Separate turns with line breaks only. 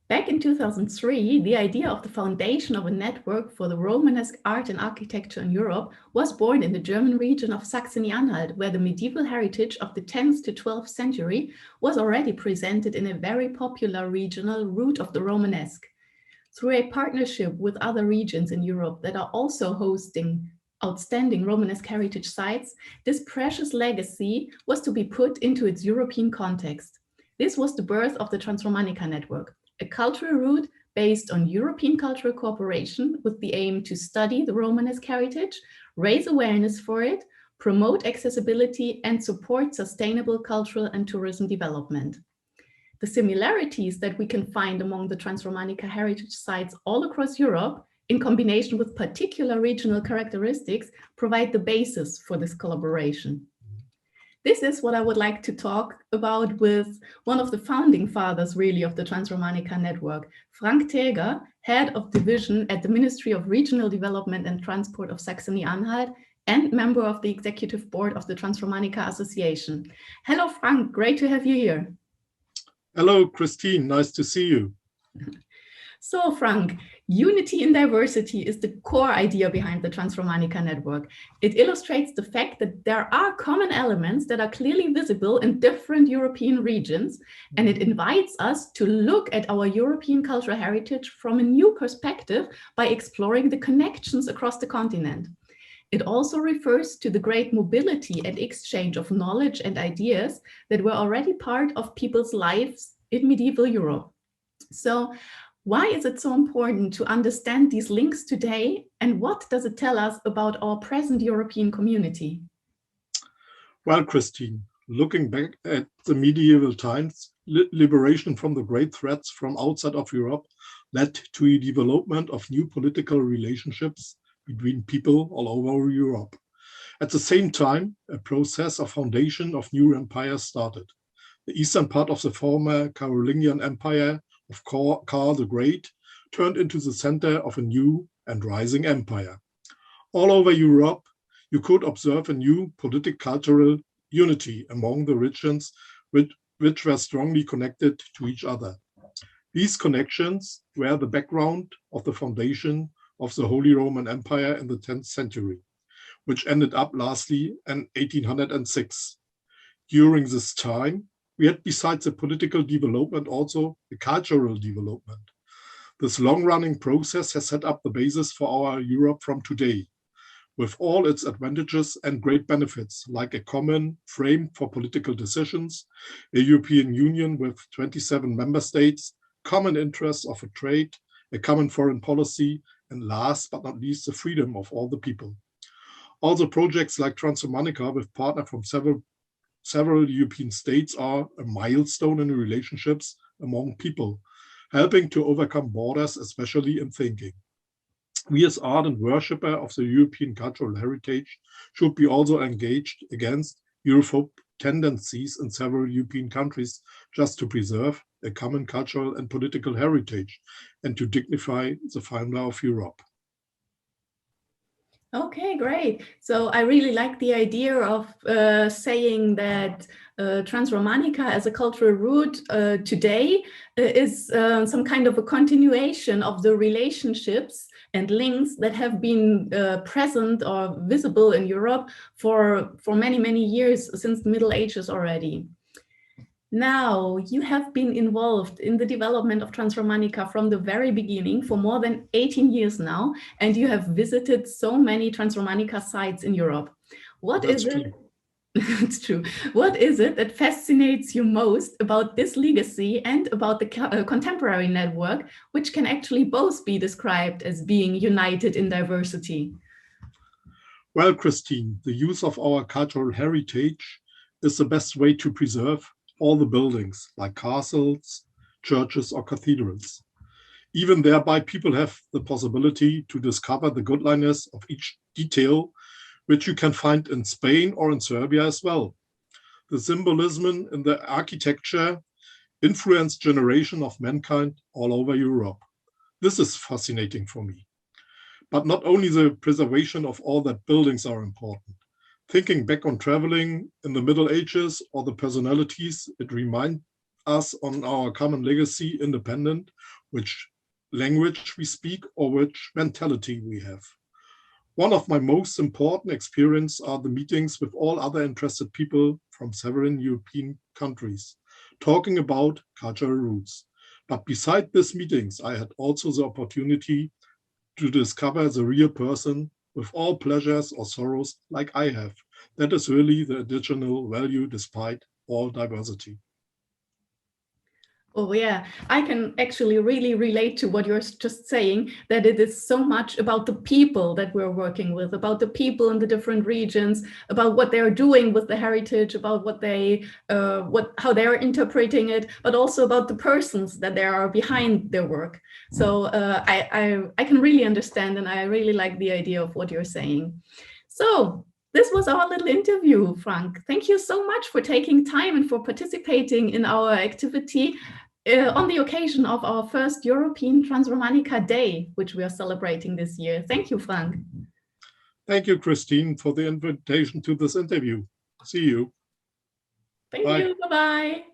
Back in 2003, the idea of the foundation of a network for the Romanesque art and architecture in Europe was born in the German region of Saxony-Anhalt, where the medieval heritage of the 10th to 12th century was already presented in a very popular regional route of the Romanesque. Through a partnership with other regions in Europe that are also hosting outstanding Romanesque heritage sites, this precious legacy was to be put into its European context. This was the birth of the Transromanica Network, a cultural route based on European cultural cooperation with the aim to study the Romanesque heritage, raise awareness for it, promote accessibility, and support sustainable cultural and tourism development. The similarities that we can find among the Transromanica heritage sites all across Europe, in combination with particular regional characteristics, provide the basis for this collaboration. This is what I would like to talk about with one of the founding fathers, really, of the Transromanica Network, Frank Teger, Head of Division at the Ministry of Regional Development and Transport of Saxony-Anhalt and member of the Executive Board of the Transromanica Association. Hello, Frank, great to have you here.
Hello, Christine, nice to see you.
So, Frank, unity in diversity is the core idea behind the Transromanica Network. It illustrates the fact that there are common elements that are clearly visible in different European regions, and it invites us to look at our European cultural heritage from a new perspective by exploring the connections across the continent. It also refers to the great mobility and exchange of knowledge and ideas that were already part of people's lives in medieval Europe. So, why is it so important to understand these links today, and what does it tell us about our present European community?
Well, Christine, looking back at the medieval times, liberation from the great threats from outside of Europe led to a development of new political relationships between people all over Europe. At the same time, a process of foundation of new empires started. The eastern part of the former Carolingian Empire of Karl the Great turned into the center of a new and rising empire. All over Europe, you could observe a new political-cultural unity among the regions which were strongly connected to each other. These connections were the background of the foundation of the Holy Roman Empire in the 10th century, which ended up lastly in 1806. During this time, we had, besides the political development, also the cultural development. This long-running process has set up the basis for our Europe from today, with all its advantages and great benefits, like a common frame for political decisions, a European Union with 27 member states, common interests of a trade, a common foreign policy, and last but not least, the freedom of all the people. Also, projects like Transromanica with partners from several European states are a milestone in relationships among people, helping to overcome borders, especially in thinking. We as ardent worshipper of the European cultural heritage should be also engaged against Europhobe tendencies in several European countries just to preserve a common cultural and political heritage and to dignify the founder of Europe.
Okay, great. So I really like the idea of saying that Transromanica as a cultural route today is some kind of a continuation of the relationships and links that have been present or visible in Europe for many, many years, since the Middle Ages already. Now, you have been involved in the development of Transromanica from the very beginning for more than 18 years now, and you have visited so many Transromanica sites in Europe.
That's true.
It's true. What is it that fascinates you most about this legacy and about the contemporary network, which can actually both be described as being united in diversity?
Well, Christine, the use of our cultural heritage is the best way to preserve all the buildings, like castles, churches, or cathedrals. Even thereby, people have the possibility to discover the goodliness of each detail, which you can find in Spain or in Serbia as well. The symbolism in the architecture influenced generation of mankind all over Europe. This is fascinating for me. But not only the preservation of all that buildings are important. Thinking back on traveling in the Middle Ages or the personalities it reminds us on our common legacy, independent, which language we speak or which mentality we have. One of my most important experiences are the meetings with all other interested people from several European countries, talking about cultural roots. But beside these meetings, I had also the opportunity to discover the real person with all pleasures or sorrows like I have. That is really the additional value despite all diversity.
Oh yeah, I can actually really relate to what you're just saying, that it is so much about the people that we're working with, about the people in the different regions, about what they're doing with the heritage, about what they, how they're interpreting it, but also about the persons that there are behind their work. So I can really understand, and I really like the idea of what you're saying. So this was our little interview, Frank. Thank you so much for taking time and for participating in our activity on the occasion of our first European Transromanica Day, which we are celebrating this year. Thank you, Frank.
Thank you, Christine, for the invitation to this interview. See you.
Thank you. Bye-bye.